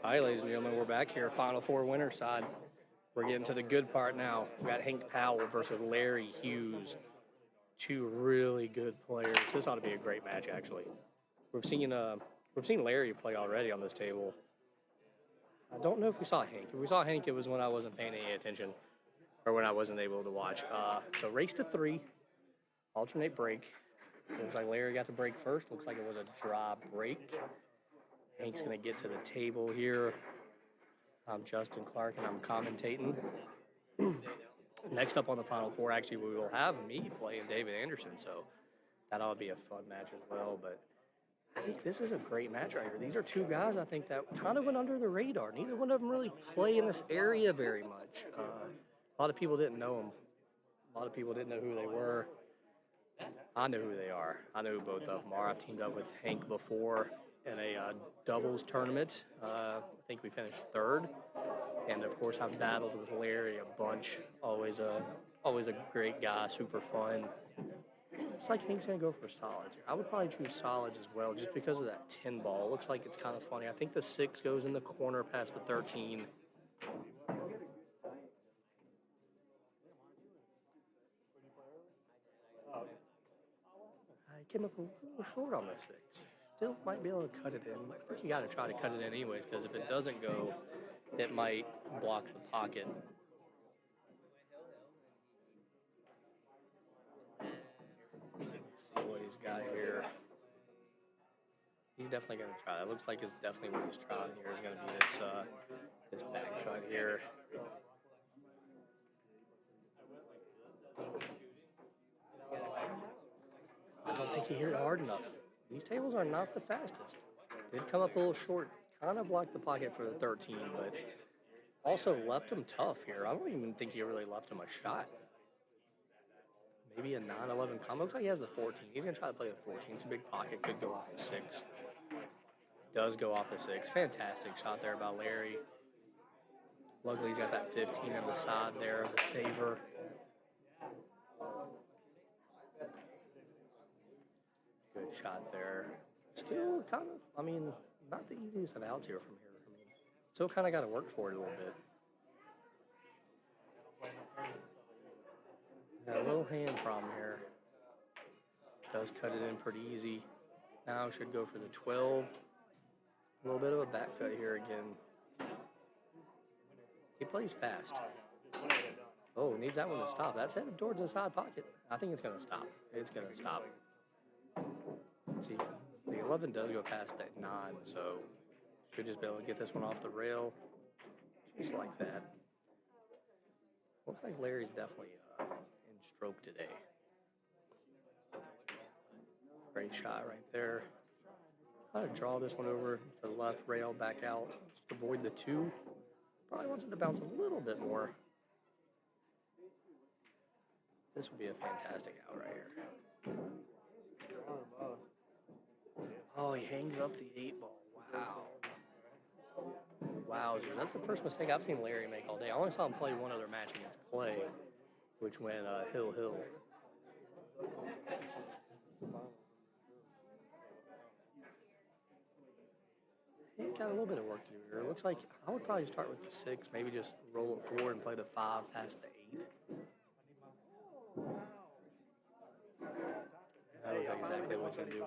Hi, ladies and gentlemen. We're back here, Final Four winner side. We're getting to the good part now. We got Hank Powell versus Larry Hughes. Two really good players. This ought to be a great match, actually. We've seen Larry play already on this table. I don't know if we saw Hank. If we saw Hank, it was when I wasn't paying any attention or when I wasn't able to watch. So race to three, alternate break. Looks like Larry got to break first. Looks like it was a draw break. Hank's going to get to the table here. I'm Justin Clark, and I'm commentating. Next up on the Final Four, actually, we will have me playing David Anderson, so that ought to be a fun match as well. But I think this is a great match right here. These are two guys I think that kind of went under the radar. Neither one of them really play in this area very much. A lot of people didn't know them. A lot of people didn't know who they were. I know who they are. I know who both of them are. I've teamed up with Hank before in a doubles tournament. I think we finished third. And of course, I've battled with Larry a bunch. Always a great guy, super fun. It's like Hank's gonna go for solids here. I would probably choose solids as well, just because of that 10 ball. It looks like it's kind of funny. I think the 6 goes in the corner past the 13. I came up a little short on the 6. Still might be able to cut it in. I think you got to try to cut it in anyways, because if it doesn't go, it might block the pocket. Let's see what he's got here. He's definitely going to try. It looks like it's definitely what he's trying here is going to be this back cut here. I don't think he hit it hard enough. These tables are not the fastest. Did come up a little short. Kind of blocked the pocket for the 13, but also left him tough here. I don't even think he really left him a shot. Maybe a 9-11 combo. Looks like he has the 14. He's going to try to play the 14. It's a big pocket. Could go off the 6. Does go off the 6. Fantastic shot there by Larry. Luckily, he's got that 15 on the side there, the saver. Good shot there. Still kind of, I mean, not the easiest of outs here from here. I mean, still kind of got to work for it a little bit. Got a little hand problem here. Does cut it in pretty easy. Now should go for the 12. A little bit of a back cut here again. He plays fast. Oh, needs that one to stop. That's headed towards the side pocket. I think it's going to stop. It's going to stop. Let's see. The 11 does go past that 9, so should just be able to get this one off the rail. Just like that. Looks like Larry's definitely in stroke today. Great shot right there. Try to draw this one over to the left rail, back out. Just avoid the 2. Probably wants it to bounce a little bit more. This would be a fantastic out right here. Oh, he hangs up the 8 ball. Wow. Wowzer. That's the first mistake I've seen Larry make all day. I only saw him play one other match against Clay, which went hill. He got a little bit of work to do here. It looks like I would probably start with the 6, maybe just roll it forward and play the 5 past the 8. That was exactly what he's going to do.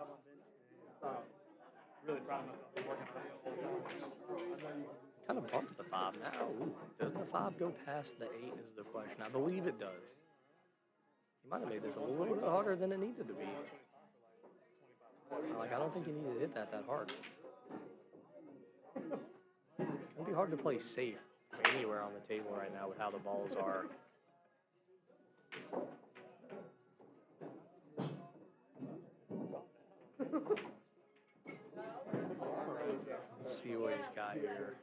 Kind of bumped the 5 now. Ooh, does the 5 go past the 8 is the question. I believe it does. He might have made this a little bit harder than it needed to be. Like, I don't think he needed to hit that hard. It can be hard to play safe anywhere on the table right now with how the balls are. Let's see what he's got here.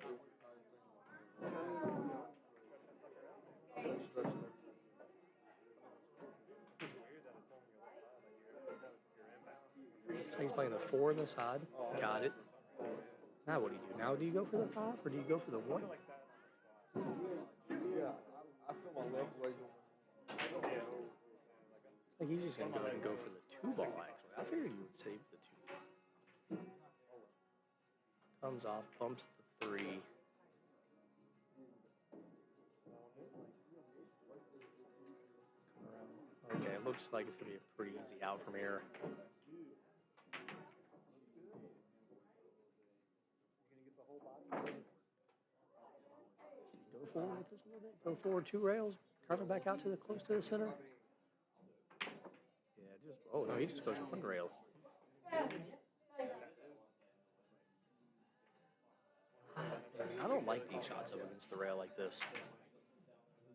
Looks like he's playing the 4 on the side. Got it. Now what do you do? Now do you go for the 5 or do you go for the 1? It's like he's just going to go ahead and go for the 2 ball, actually. I figured he would save the 2. Comes off, bumps the 3. Okay, it looks like it's going to be a pretty easy out from here. Go forward with this a little bit. Go forward 2 rails. Turn it back out to the close to the center. Yeah, just oh no, he just goes 1 rail. I don't like these shots up against the rail like this.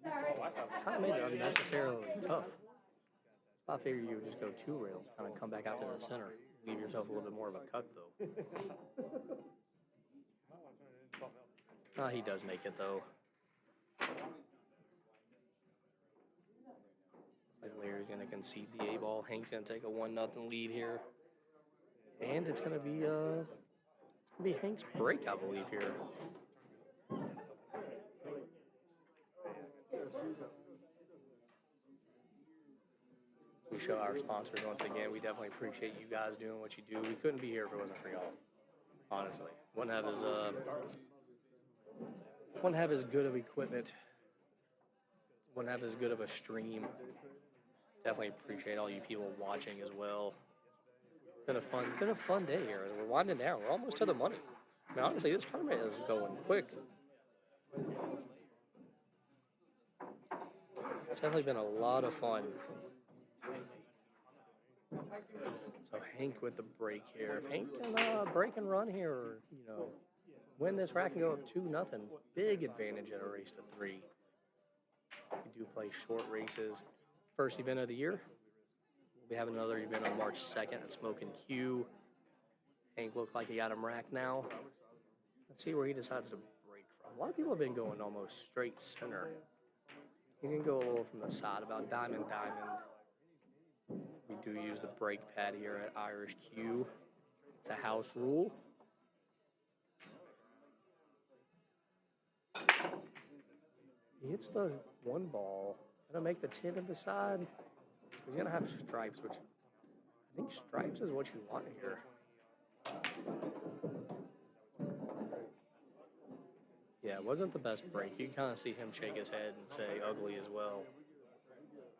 Kind of made it unnecessarily tough. I figured you would just go 2 rails, kind of come back out to the center. Leave yourself a little bit more of a cut, though. He does make it, though. Looks like Larry's going to concede the A-ball. Hank's going to take a 1-0 lead here. And it's going to be Hank's break, I believe, here. We show our sponsors once again. We definitely appreciate you guys doing what you do. We couldn't be here if it wasn't for y'all. Honestly, wouldn't have as good of equipment. Wouldn't have as good of a stream. Definitely appreciate all you people watching as well. Been a fun day here. We're winding down. We're almost to the money. I mean, honestly, this tournament is going quick. It's definitely been a lot of fun. So Hank with the break here. If Hank can break and run here, or, win this rack and go up 2-0, big advantage in a race to 3. We do play short races. First event of the year. We'll be having another event on March 2nd at Smoke and Q. Hank looks like he got him racked now. Let's see where he decides to break from. A lot of people have been going almost straight center. He's going to go a little from the side, about diamond. We do use the brake pad here at Irish Q. It's a house rule. He hits the 1 ball. Gonna make the 10 to the side. So he's gonna have stripes, which I think stripes is what you want here. Yeah, it wasn't the best break. You can kind of see him shake his head and say ugly as well.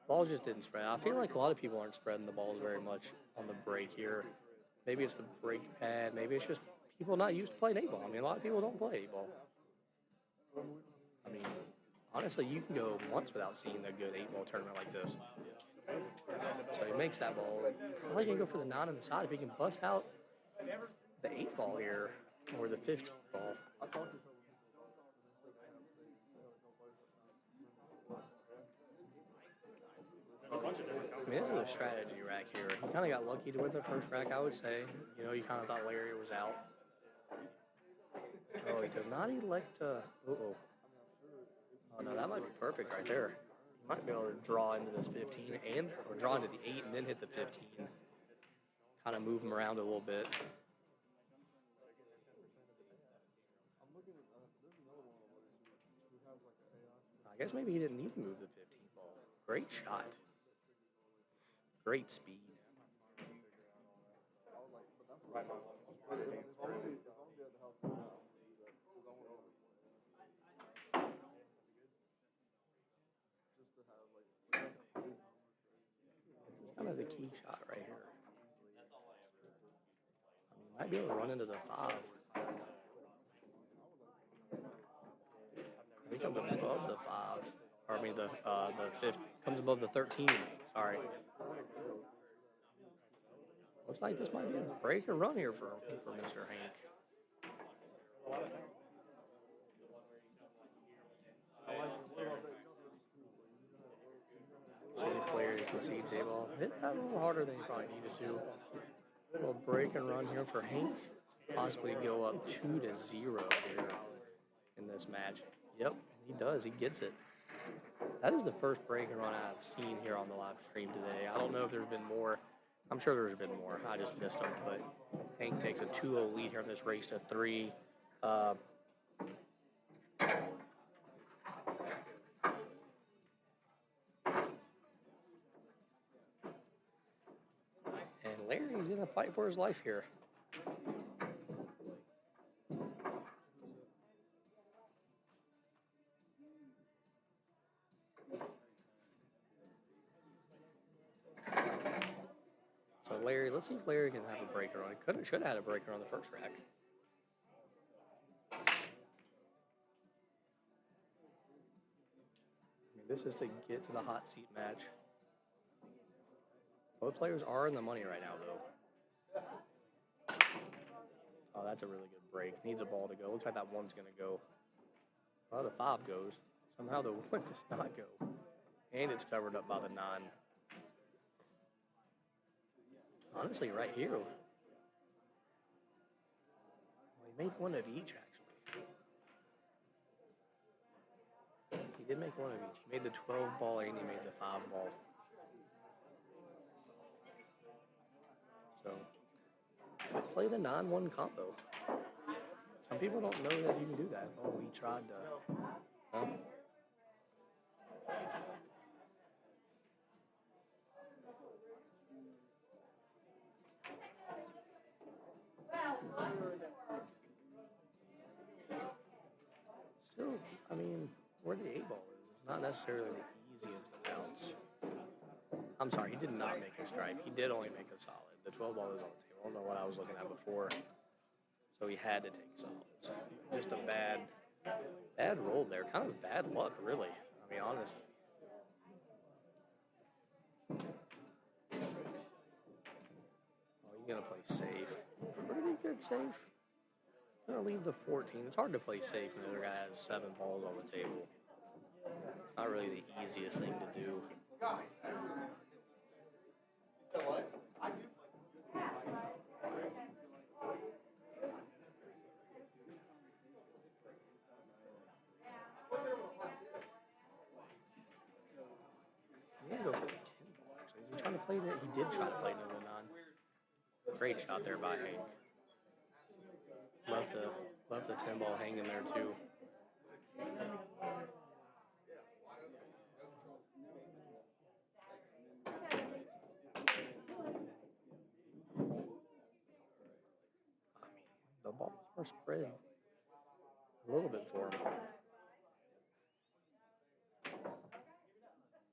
Balls just didn't spread. I feel like a lot of people aren't spreading the balls very much on the break here. Maybe it's the brake pad. Maybe it's just people not used to playing 8-ball. I mean, a lot of people don't play 8-ball. I mean, honestly, you can go months without seeing a good 8-ball tournament like this. So he makes that ball. Probably going to go for the 9 on the side if he can bust out the 8-ball here or the 15-ball. I mean, this is a strategy rack here. He kind of got lucky to win the first rack, I would say. You kind of thought Larry was out. Oh, he does not elect to... Uh-oh. Oh, no, that might be perfect right there. He might be able to draw into this 15 or draw into the 8 and then hit the 15. Kind of move him around a little bit. I guess maybe he didn't need to move the 15 ball. Great shot. Great speed. This is kind of the key shot right here. I mean, might be able to run into the 5. He comes above the 5. Or I mean the 5th comes above the 13. Sorry. Looks like this might be a break and run here for Mr. Hank. City player concedes a ball. Hit that a little harder than he probably needed to. A little break and run here for Hank. Possibly go up 2-0 here in this match. Yep, he does. He gets it. That is the first break and run I've seen here on the live stream today. I don't know if there's been more. I'm sure there's been more. I just missed them. But Hank takes a 2-0 lead here in this race to 3. And Larry's going to fight for his life here. So Larry, let's see if Larry can have a breaker on it. Should have had a breaker on the first rack. This is to get to the hot seat match. Both players are in the money right now, though. Oh, that's a really good break. Needs a ball to go. Looks like that one's going to go. Well, the 5 goes. Somehow the 1 does not go. And it's covered up by the 9. Honestly, right here. Well, he made one of each, actually. He did make one of each. He made the 12 ball and he made the 5 ball. So, could play the 9-1 combo. Some people don't know that you can do that. Oh, we tried to. Huh? Still, I mean, where the 8 ball is, it's not necessarily the easiest to bounce. I'm sorry, he did not make a strike. He did only make a solid. The 12 ball is on the table. I don't know what I was looking at before. So he had to take solids. Just a bad roll there. Kind of bad luck, really. I mean, honestly. Oh, he's going to play safe. Pretty good safe. Going to leave the 14. It's hard to play safe when the other guy has 7 balls on the table. It's not really the easiest thing to do. I'm going to go for the 10 ball, actually. Is he trying to play that? He did try to play number 9. Great shot there by Hank. Left the 10 ball hanging there, too. The balls are spread a little bit for him.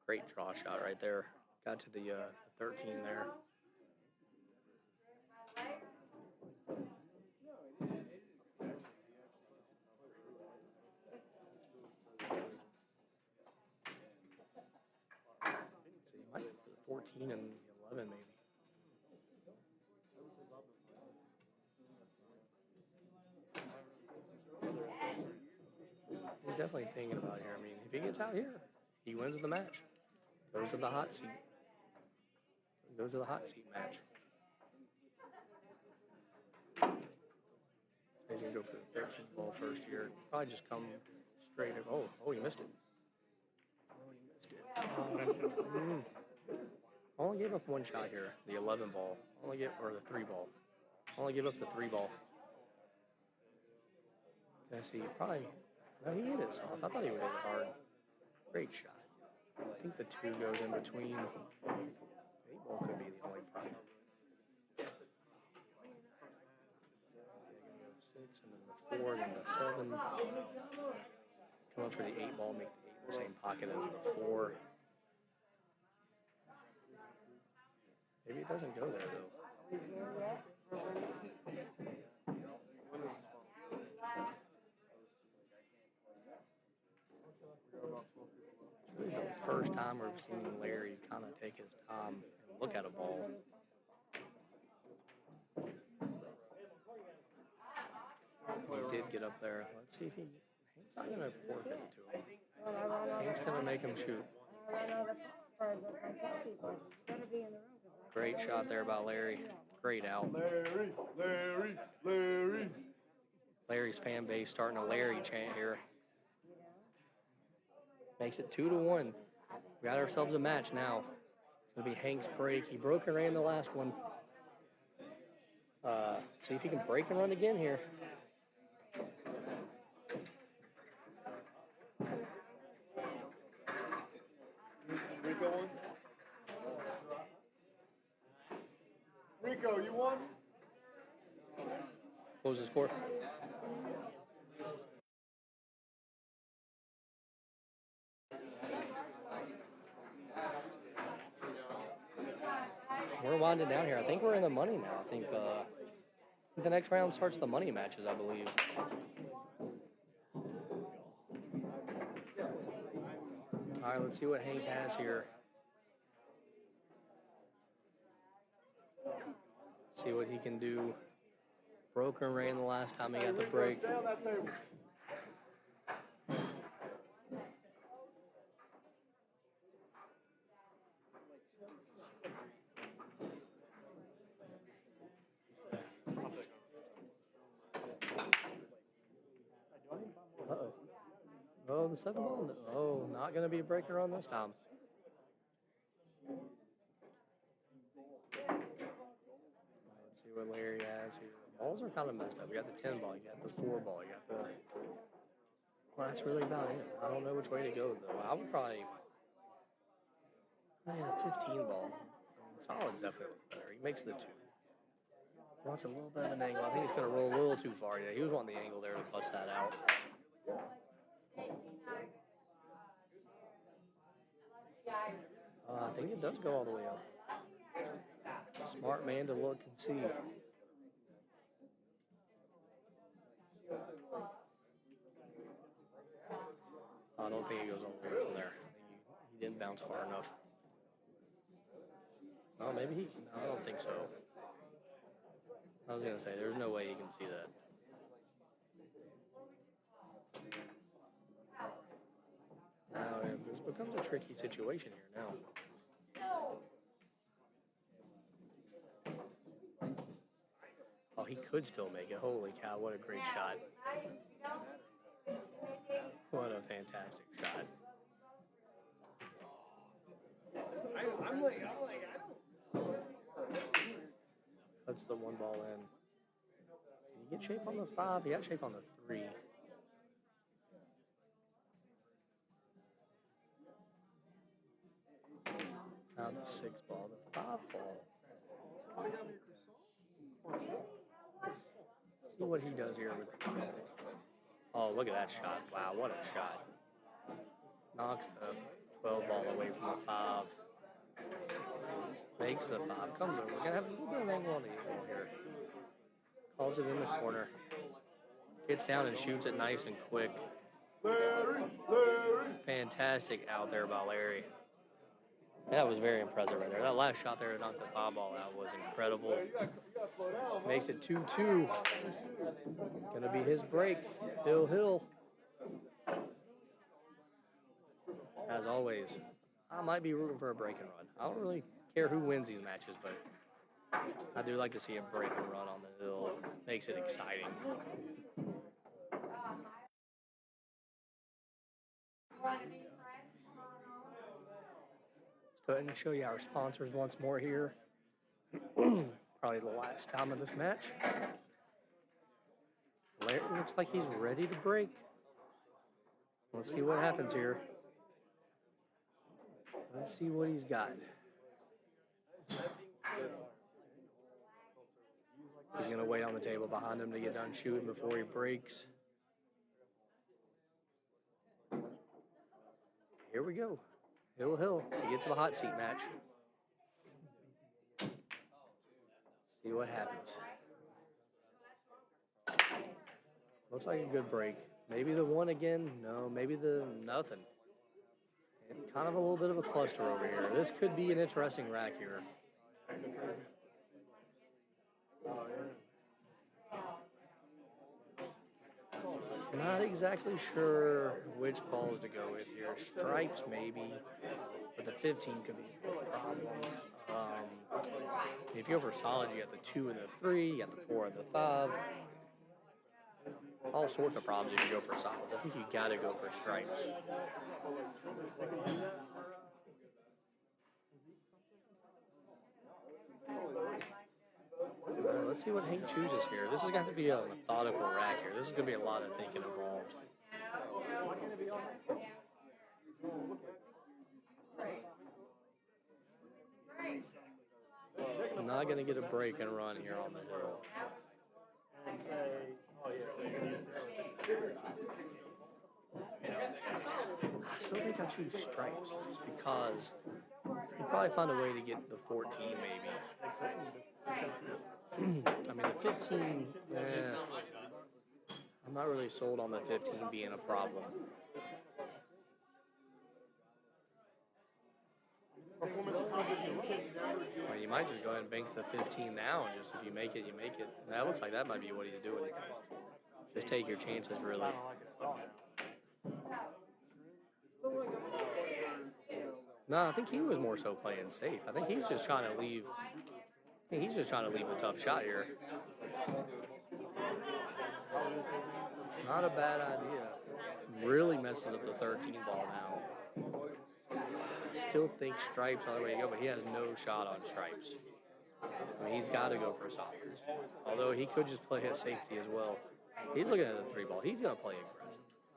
Great draw shot right there. Got to the 13 there. Let's see, might be for the 14 and the 11 maybe. He's definitely thinking about here. I mean, if he gets out here, he wins the match. Goes to the hot seat. Goes to the hot seat match. So he's going to go for the 13 ball first here. Probably just come straight up. Oh, he missed it. Only gave up 1 shot here. The 11 ball. Or the 3 ball. Only give up the 3 ball. I see. Probably. No, he hit it soft. I thought he would hit it hard. Great shot. I think the 2 goes in between. The 8 ball could be the only problem. 6 and then the 4 and then the 7. Come up for the 8 ball, make the 8 in the same pocket as the 4. Maybe it doesn't go there though. This is the first time we've seen Larry kind of take his time and look at a ball. He did get up there. Let's see if Hank's not going to fork it to him. Hank's going to make him shoot. Great shot there by Larry. Great out. Larry. Larry's fan base starting a Larry chant here. Makes it 2-1. We got ourselves a match now. It's going to be Hank's break. He broke and ran the last one. Let's see if he can break and run again here. Rico won? Rico, you won? What was the score? we're winding down here. I think we're in the money now. I think the next round starts the money matches, I believe. All right, let's see what Hank has here. See what he can do. Broken rain the last time he got the break. Uh-oh. Oh, the 7 ball. Oh, not going to be a breaker on this time. Let's see what Larry has here. Balls are kind of messed up. You got the 10 ball, you got the 4 ball, you got the... Well, that's really about it. I don't know which way to go, though. I would probably... Yeah, 15 ball. Solid's definitely better. He makes the 2. Wants a little bit of an angle. I think he's going to roll a little too far. Yeah, he was wanting the angle there to bust that out. I think it does go all the way up. Smart man to look and see. I don't think it goes all the way from there. I think he didn't bounce far enough. Oh, maybe he can. I don't think so. I was going to say, there's no way he can see that. Now, this becomes a tricky situation here now. Oh, he could still make it. Holy cow, what a great shot. What a fantastic shot. Cuts the 1 ball in. Did he get shape on the 5? He got shape on the 3. Now the 6 ball, the 5 ball. See what he does here with the 5 ball. Oh, look at that shot. Wow, what a shot. Knocks the 12 ball away from the 5. Makes the 5. Comes over. We're going to have a little bit of angle on the 8 ball here. Calls it in the corner. Gets down and shoots it nice and quick. Fantastic out there by Larry. That was very impressive right there. That last shot there to knock the 5 ball out was incredible. Makes it 2-2. Gonna be his break. Hill. As always, I might be rooting for a break and run. I don't really care who wins these matches, but I do like to see a break and run on the hill. Makes it exciting. Let's go ahead and show you our sponsors once more here. Probably the last time of this match. Larry looks like he's ready to break. Let's see what happens here. Let's see what he's got. He's going to wait on the table behind him to get done shooting before he breaks. Here we go. Hill to get to the hot seat match. See what happens. Looks like a good break. Maybe the 1 again. No, maybe the nothing. And kind of a little bit of a cluster over here. This could be an interesting rack here. Not exactly sure which balls to go with here. Stripes maybe, but the 15 could be a big problem. If you go for solid, you got the 2 and the 3, you got the 4 and the 5. All sorts of problems if you go for solids. I think you got to go for stripes. Let's see what Hank chooses here. This is going to be a methodical rack here. This is going to be a lot of thinking involved. I'm not going to get a break and run here on the hill. I still think I choose stripes just because He'll probably find a way to get the 14 maybe. I mean, the 15, I'm not really sold on the 15 being a problem. Well, you might just go ahead and bank the 15 now, and just if you make it, you make it. That looks like that might be what he's doing. Just take your chances, really. No, I think he was more so playing safe. I think he's just trying to leave. I think he's just trying to leave a tough shot here. Not a bad idea. Really messes up the 13 ball now. I still think stripes are the way to go, but he has no shot on stripes. I mean, he's got to go for softness. Although he could just play a safety as well. He's looking at the 3 ball. He's going to play aggressive.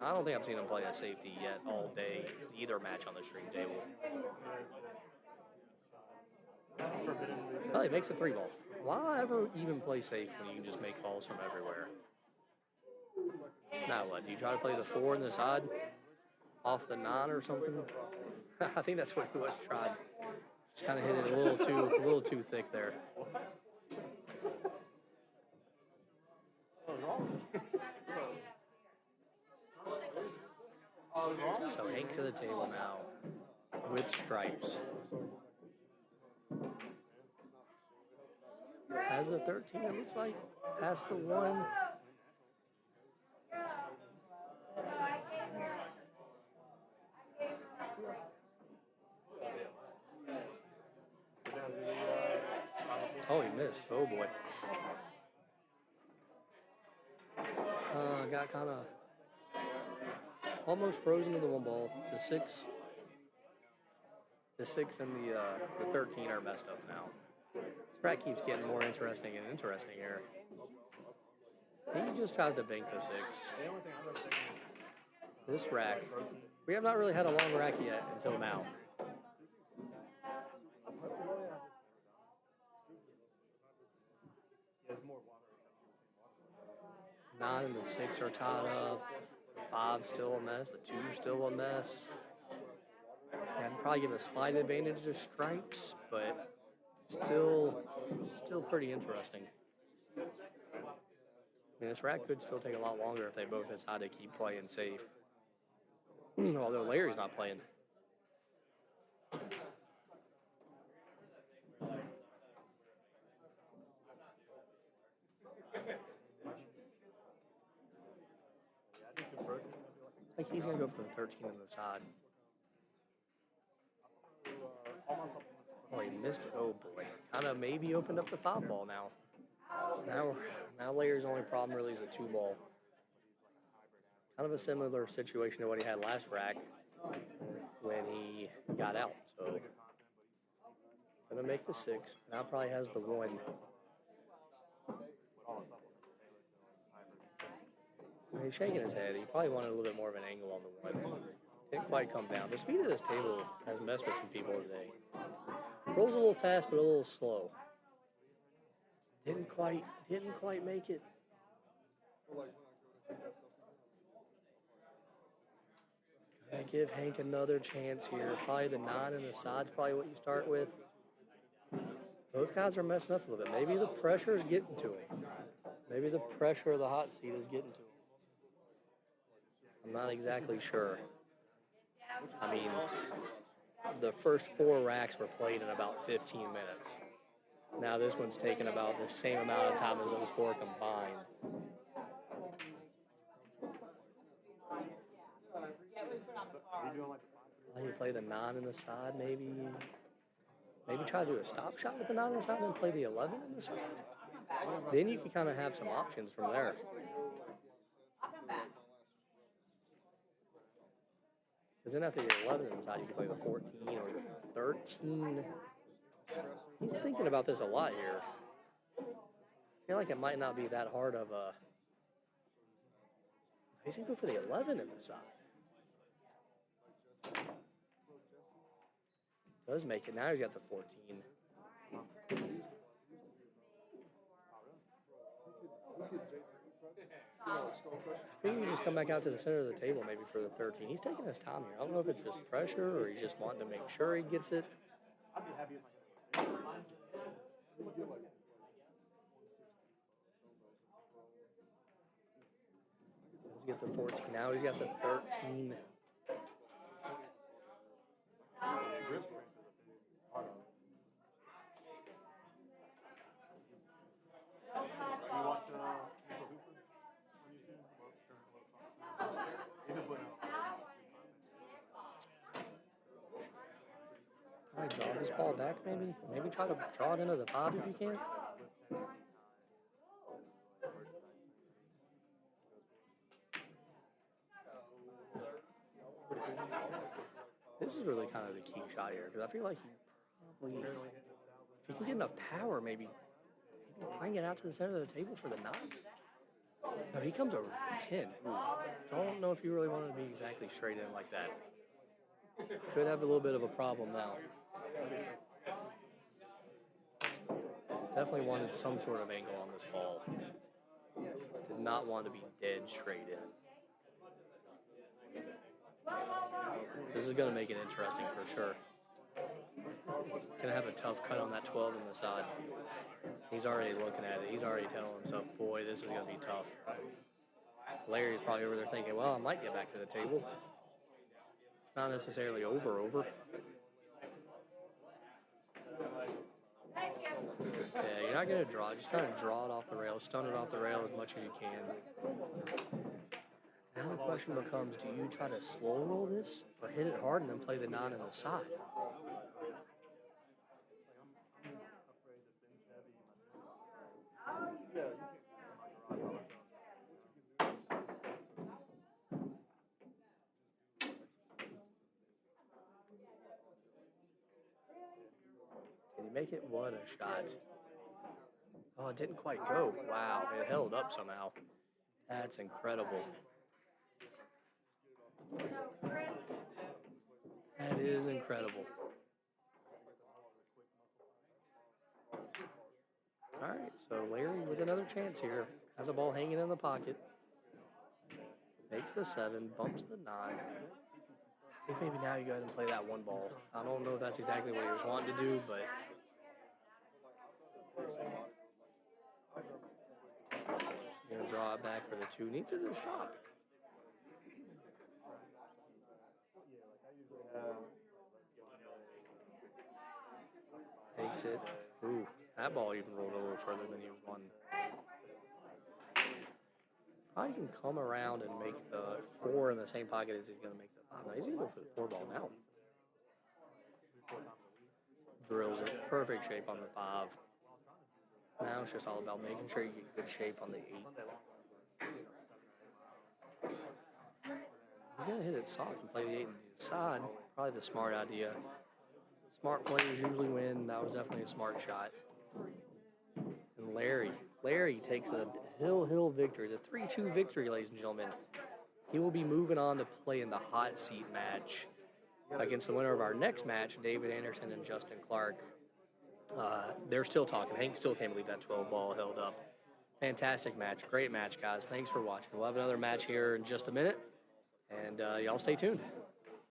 I don't think I've seen him play a safety yet all day, either match on the stream table. Well, he makes a 3 ball. Why ever even play safe when you can just make balls from everywhere? Now what? Do you try to play the 4 on the side? Off the 9 or something? I think that's what he was trying. Just kind of hit it a little too thick there. So Hank to the table now with stripes. Has the 13, it looks like. Past the 1. Oh, he missed. Oh, boy. Got kind of almost frozen to the 1 ball. The 6 and the 13 are messed up now. This rack keeps getting more interesting and interesting here. He just tries to bank the 6. This rack, we have not really had a long rack yet until now. Nine and the 6 are tied up. The 5 still a mess. The 2 still a mess. I'd probably give a slight advantage to stripes, but still pretty interesting. I mean, this rack could still take a lot longer if they both decide to keep playing safe. Although Larry's not playing. I think he's going to go for the 13 on the side. Oh, he missed it. Oh, boy. Kind of maybe opened up the 5 ball now. Now Larry's only problem really is the 2 ball. Kind of a similar situation to what he had last rack when he got out. So, going to make the 6. Now probably has the 1. He's shaking his head. He probably wanted a little bit more of an angle on the 1. Didn't quite come down. The speed of this table has messed with some people today. Rolls a little fast, but a little slow. Didn't quite make it. Gonna give Hank another chance here. Probably the 9 and the side's probably what you start with. Both guys are messing up a little bit. Maybe the pressure is getting to him. Maybe the pressure of the hot seat is getting to him. I'm not exactly sure. I mean, the first 4 racks were played in about 15 minutes. Now this one's taken about the same amount of time as those 4 combined. You play the 9 in the side, maybe try to do a stop shot with the 9 on the side and then play the 11 in the side. Then you can kind of have some options from there. Because then after your 11 inside, you can play the 14 or the 13. He's thinking about this a lot here. I feel like it might not be that hard of a... He's going to go for the 11 in the side. Does make it. Now he's got the 14. I think he can just come back out to the center of the table maybe for the 13. He's taking his time here. I don't know if it's just pressure or he's just wanting to make sure he gets it. He's got the 14. Now he's got the 13. All right, draw this ball back maybe. Maybe try to draw it into the 5 if you can. This is really kind of the key shot here because I feel like he probably, if he can get enough power, maybe bring it out to the center of the table for the 9. No, he comes over 10. Don't know if you really wanted to be exactly straight in like that. Could have a little bit of a problem now. Definitely wanted some sort of angle on this ball. Did not want to be dead straight in. This is going to make it interesting for sure. Going to have a tough cut on that 12 in the side. He's already looking at it. He's already telling himself, boy, this is going to be tough. Larry's probably over there thinking, well, I might get back to the table. Not necessarily over. Yeah, you're not going to draw. Just kind of draw it off the rail, stun it off the rail as much as you can. Now the question becomes, do you try to slow roll this or hit it hard and then play the 9 in the side? Did he make it? What a shot. Oh, it didn't quite go. Wow, it held up somehow. That's incredible. That is incredible. All right, so Larry with another chance here. Has a ball hanging in the pocket. Makes the 7, bumps the 9. I think maybe now you go ahead and play that 1 ball. I don't know if that's exactly what he was wanting to do, but he's going to draw it back for the 2. Needs it to stop. Takes it. Ooh, that ball even rolled a little further than he was wanting. Probably can come around and make the 4 in the same pocket as he's going to make the 5. Now he's going to go for the 4 ball now. Drills it. Perfect shape on the 5. Now it's just all about making sure you get good shape on the 8. He's going to hit it soft and play the 8 on the side. Probably the smart idea. Smart players usually win. That was definitely a smart shot. And Larry takes a hill victory. The 3-2 victory, ladies and gentlemen. He will be moving on to play in the hot seat match against the winner of our next match, David Anderson and Justin Clark. They're still talking. Hank still can't believe that 12 ball held up. Fantastic match. Great match, guys. Thanks for watching. We'll have another match here in just a minute. And y'all stay tuned.